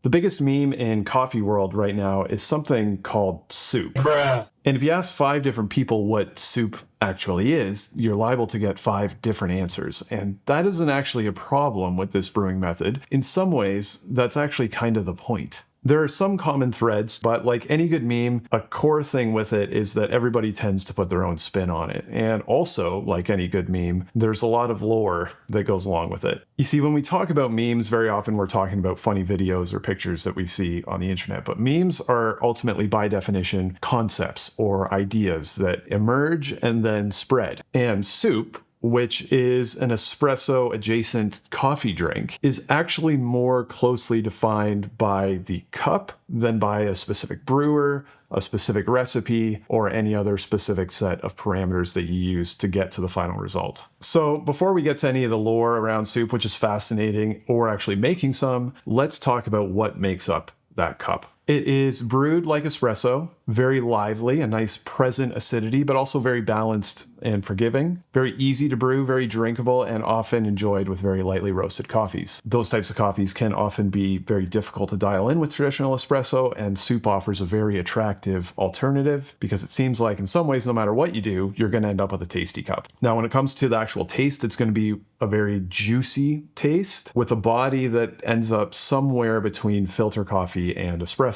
The biggest meme in coffee world right now is something called soup. Bruh. And if you ask 5 different people what soup actually is, you're liable to get 5 different answers. And that isn't actually a problem with this brewing method. In some ways, that's actually kind of the point. There are some common threads, but like any good meme, a core thing with it is that everybody tends to put their own spin on it. And also, like any good meme, there's a lot of lore that goes along with it. You see, when we talk about memes, very often we're talking about funny videos or pictures that we see on the internet. But memes are ultimately, by definition, concepts or ideas that emerge and then spread. And soup, which is an espresso adjacent coffee drink, is actually more closely defined by the cup than by a specific brewer, a specific recipe, or any other specific set of parameters that you use to get to the final result. So before we get to any of the lore around soup, which is fascinating, or actually making some, let's talk about what makes up that cup. It is brewed like espresso, very lively, a nice present acidity, but also very balanced and forgiving. Very easy to brew, very drinkable, and often enjoyed with very lightly roasted coffees. Those types of coffees can often be very difficult to dial in with traditional espresso, and soup offers a very attractive alternative because it seems like in some ways, no matter what you do, you're going to end up with a tasty cup. Now, when it comes to the actual taste, it's going to be a very juicy taste with a body that ends up somewhere between filter coffee and espresso.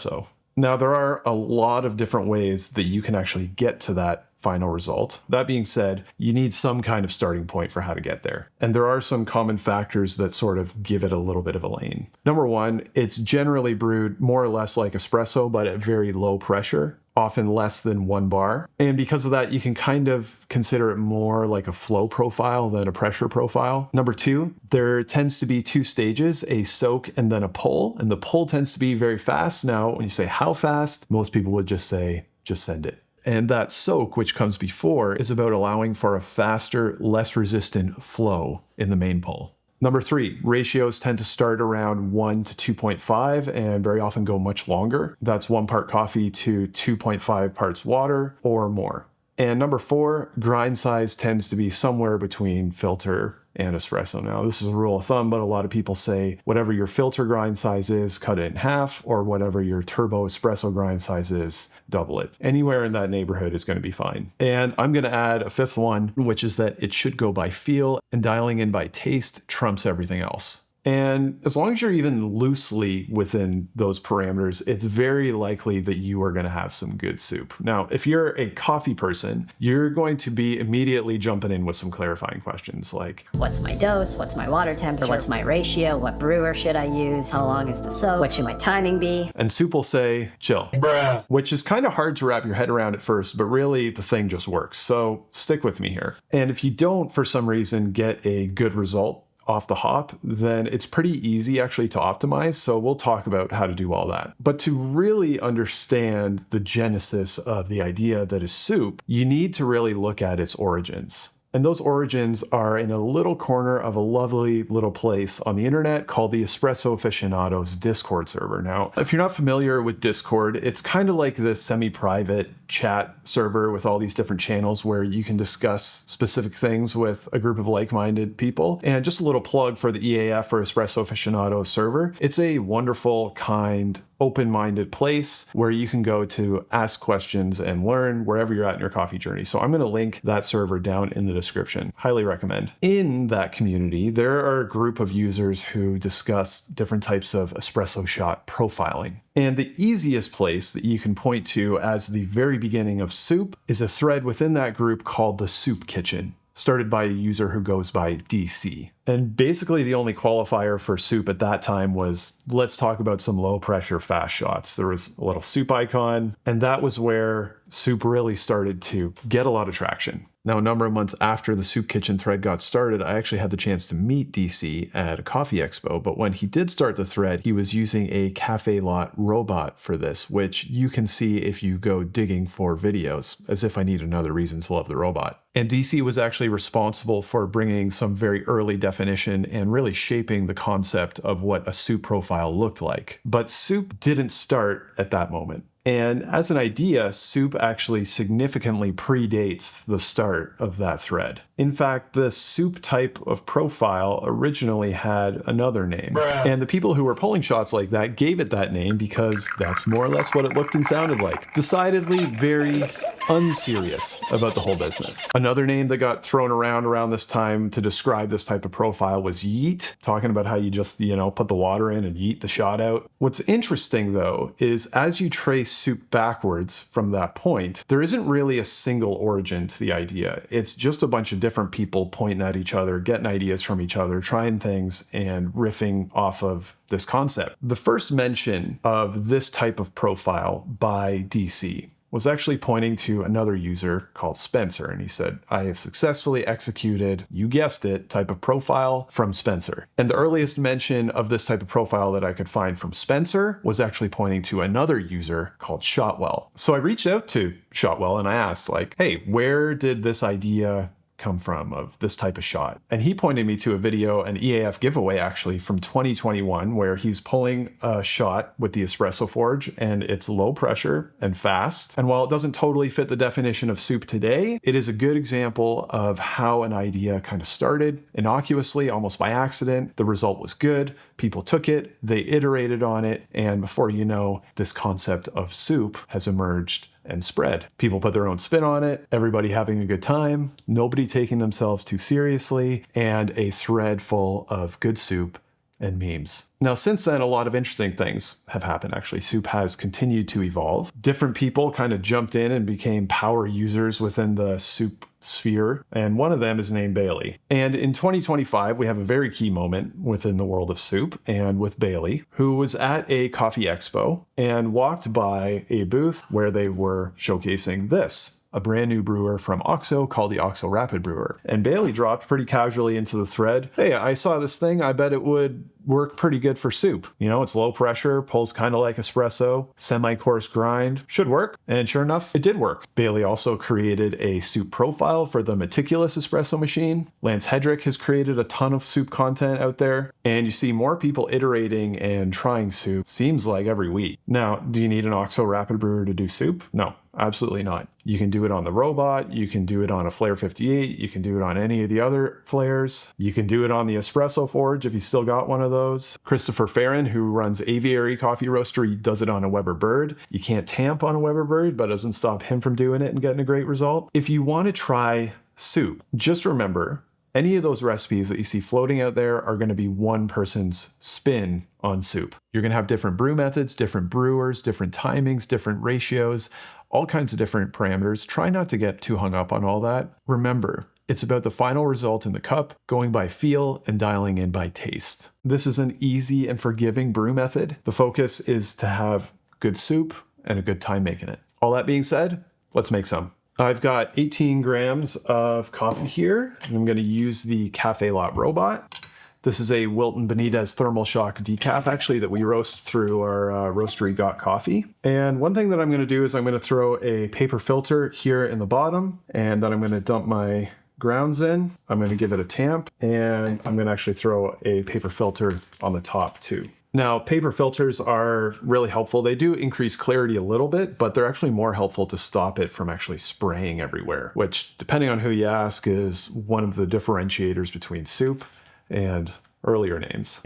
Now, there are a lot of different ways that you can actually get to that final result. That being said, you need some kind of starting point for how to get there. And there are some common factors that sort of give it a little bit of a lane. Number one, it's generally brewed more or less like espresso, but at very low pressure, often less than 1 bar. And because of that, you can kind of consider it more like a flow profile than a pressure profile. Number two, there tends to be 2 stages, a soak and then a pull. And the pull tends to be very fast. Now, when you say how fast, most people would just say, just send it. And that soak, which comes before, is about allowing for a faster, less resistant flow in the main pull. Number 3, ratios tend to start around 1 to 2.5 and very often go much longer. That's 1 part coffee to 2.5 parts water or more. And number 4, grind size tends to be somewhere between filter and espresso. Now, this is a rule of thumb, but a lot of people say whatever your filter grind size is, cut it in half, or whatever your turbo espresso grind size is, double it. Anywhere in that neighborhood is going to be fine. And I'm going to add a 5th one, which is that it should go by feel, and dialing in by taste trumps everything else. And as long as you're even loosely within those parameters, it's very likely that you are going to have some good soup. Now, if you're a coffee person, you're going to be immediately jumping in with some clarifying questions like, what's my dose? What's my water temperature? What's my ratio? What brewer should I use? How long is the soak? What should my timing be? And soup will say, chill. Bruh. Which is kind of hard to wrap your head around at first, but really the thing just works. So stick with me here. And if you don't, for some reason, get a good result off the hop, then it's pretty easy actually to optimize. So we'll talk about how to do all that. But to really understand the genesis of the idea that is soup, you need to really look at its origins. And those origins are in a little corner of a lovely little place on the internet called the Espresso Aficionados Discord server. Now, if you're not familiar with Discord, it's kind of like this semi-private chat server with all these different channels where you can discuss specific things with a group of like-minded people. And just a little plug for the EAF or Espresso Aficionados server. It's a wonderful, kind, open-minded place where you can go to ask questions and learn wherever you're at in your coffee journey. So I'm going to link that server down in the description. Highly recommend. In that community, there are a group of users who discuss different types of espresso shot profiling. And the easiest place that you can point to as the very beginning of soup is a thread within that group called the Soup Kitchen, started by a user who goes by DC. And basically the only qualifier for soup at that time was, let's talk about some low pressure fast shots. There was a little soup icon, and that was where soup really started to get a lot of traction. Now, a number of months after the Soup Kitchen thread got started, I actually had the chance to meet DC at a coffee expo, but when he did start the thread, he was using a Cafe Lot robot for this, which you can see if you go digging for videos, as if I need another reason to love the robot. And DC was actually responsible for bringing some very early definition and really shaping the concept of what a soup profile looked like. But soup didn't start at that moment. And as an idea, soup actually significantly predates the start of that thread. In fact, the soup type of profile originally had another name. And the people who were pulling shots like that gave it that name because that's more or less what it looked and sounded like. Decidedly very unserious about the whole business. Another name that got thrown around this time to describe this type of profile was yeet, talking about how you just, put the water in and yeet the shot out. What's interesting though is as you trace soup backwards from that point, there isn't really a single origin to the idea. It's just a bunch of different people pointing at each other, getting ideas from each other, trying things and riffing off of this concept. The first mention of this type of profile by DC was actually pointing to another user called Spencer. And he said, I have successfully executed, you guessed it, type of profile from Spencer. And the earliest mention of this type of profile that I could find from Spencer was actually pointing to another user called Shotwell. So I reached out to Shotwell and I asked, hey, where did this idea come from of this type of shot? And he pointed me to a video, an EAF giveaway actually from 2021, where he's pulling a shot with the Espresso Forge and it's low pressure and fast. And while it doesn't totally fit the definition of soup today, it is a good example of how an idea kind of started innocuously, almost by accident. The result was good. People took it, they iterated on it, and before you know, this concept of soup has emerged and spread. People put their own spin on it, everybody having a good time, nobody taking themselves too seriously, and a thread full of good soup and memes. Now, since then, a lot of interesting things have happened, actually. Soup has continued to evolve. Different people kind of jumped in and became power users within the soup sphere, and one of them is named Bailey. And in 2025, we have a very key moment within the world of soup, and with Bailey, who was at a coffee expo and walked by a booth where they were showcasing this, a brand new brewer from OXO called the OXO Rapid Brewer. And Bailey dropped pretty casually into the thread, hey, I saw this thing, I bet it would work pretty good for soup. It's low pressure, pulls kind of like espresso, semi-coarse grind, should work. And sure enough, it did work. Bailey also created a soup profile for the meticulous espresso machine. Lance Hedrick has created a ton of soup content out there. And you see more people iterating and trying soup, seems like every week. Now, do you need an OXO Rapid Brewer to do soup? No. Absolutely not. You can do it on the robot, you can do it on a Flare 58, you can do it on any of the other flares, you can do it on the Espresso Forge if you still got one of those. Christopher Farron, who runs Aviary Coffee Roastery, does it on a Weber Bird. You can't tamp on a Weber Bird, but it doesn't stop him from doing it and getting a great result. If you want to try soup, just remember, any of those recipes that you see floating out there are going to be one person's spin on soup. You're going to have different brew methods, different brewers, different timings, different ratios, all kinds of different parameters. Try not to get too hung up on all that. Remember, it's about the final result in the cup, going by feel and dialing in by taste. This is an easy and forgiving brew method. The focus is to have good soup and a good time making it. All that being said, let's make some. I've got 18 grams of coffee here, and I'm going to use the Cafe Lot robot. This is a Wilton Benitez Thermal Shock decaf, actually, that we roast through our Roastery Got Coffee. And one thing that I'm going to do is I'm going to throw a paper filter here in the bottom, and then I'm going to dump my grounds in. I'm going to give it a tamp, and I'm going to actually throw a paper filter on the top too. Now, paper filters are really helpful. They do increase clarity a little bit, but they're actually more helpful to stop it from actually spraying everywhere, which, depending on who you ask, is one of the differentiators between soup and earlier names.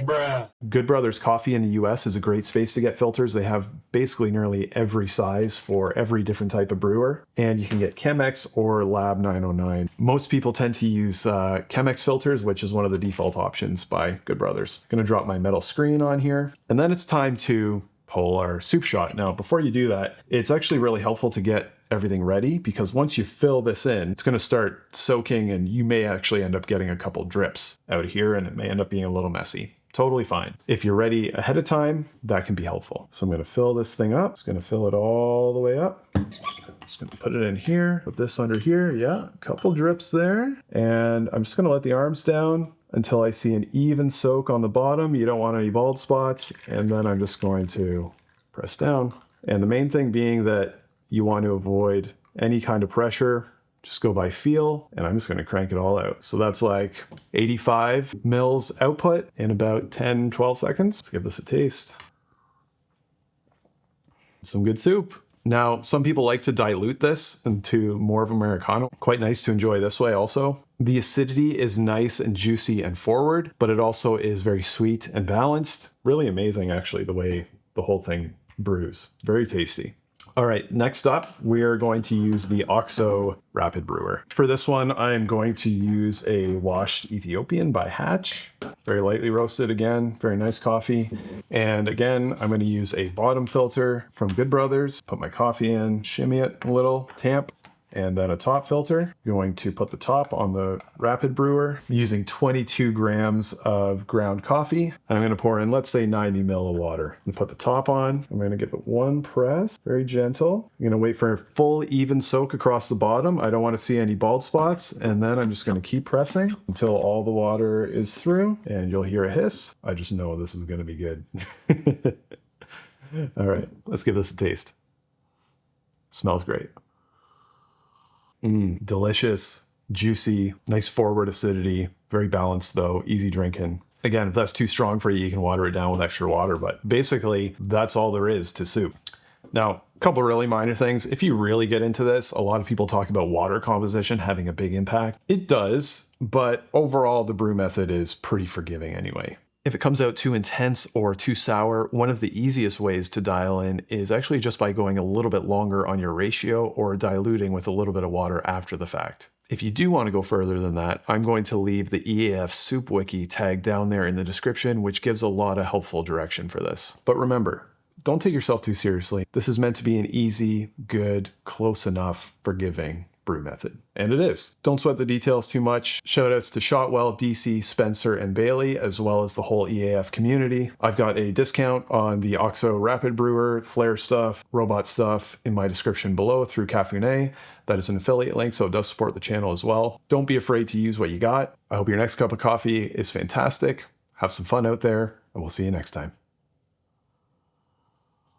Good Brothers Coffee in the US is a great space to get filters. They have basically nearly every size for every different type of brewer, and you can get Chemex or Lab 909. Most people tend to use Chemex filters, which is one of the default options by Good Brothers. I'm gonna drop my metal screen on here, and then it's time to pull our soup shot. Now, before you do that, it's actually really helpful to get everything ready, because once you fill this in, it's going to start soaking and you may actually end up getting a couple drips out here and it may end up being a little messy. Totally fine. If you're ready ahead of time, that can be helpful. So I'm going to fill this thing up. It's going to fill it all the way up. Just going to put it in here, put this under here. Yeah, a couple drips there. And I'm just going to let the arms down until I see an even soak on the bottom. You don't want any bald spots. And then I'm just going to press down. And the main thing being that you want to avoid any kind of pressure. Just go by feel, and I'm just going to crank it all out. So that's like 85 mils output in about 10, 12 seconds. Let's give this a taste. Some good soup. Now, some people like to dilute this into more of Americano. Quite nice to enjoy this way also. The acidity is nice and juicy and forward, but it also is very sweet and balanced. Really amazing, actually, the way the whole thing brews. Very tasty. All right, next up, we are going to use the OXO Rapid Brewer. For this one, I'm going to use a washed Ethiopian by Hatch. Very lightly roasted again, very nice coffee. And again, I'm going to use a bottom filter from Good Brothers. Put my coffee in, shimmy it a little, tamp. And then a top filter. Going to put the top on the Rapid Brewer using 22 grams of ground coffee. And I'm going to pour in, let's say 90 ml of water. And put the top on. I'm going to give it one press, very gentle. I'm going to wait for a full even soak across the bottom. I don't want to see any bald spots. And then I'm just going to keep pressing until all the water is through and you'll hear a hiss. I just know this is going to be good. All right, let's give this a taste. Smells great. Delicious, juicy, nice forward acidity, very balanced though, easy drinking. Again, if that's too strong for you, you can water it down with extra water, but basically that's all there is to soup. Now, a couple really minor things. If you really get into this, a lot of people talk about water composition having a big impact. It does, but overall the brew method is pretty forgiving anyway. If it comes out too intense or too sour, one of the easiest ways to dial in is actually just by going a little bit longer on your ratio or diluting with a little bit of water after the fact. If you do want to go further than that, I'm going to leave the EAF Soup Wiki tag down there in the description, which gives a lot of helpful direction for this. But remember, don't take yourself too seriously. This is meant to be an easy, good, close enough, forgiving brew method. And it is. Don't sweat the details too much. Shoutouts to Shotwell, DC, Spencer, and Bailey, as well as the whole EAF community. I've got a discount on the OXO Rapid Brewer, Flare stuff, robot stuff in my description below through Caffeine. That is an affiliate link, so it does support the channel as well. Don't be afraid to use what you got. I hope your next cup of coffee is fantastic. Have some fun out there, and we'll see you next time.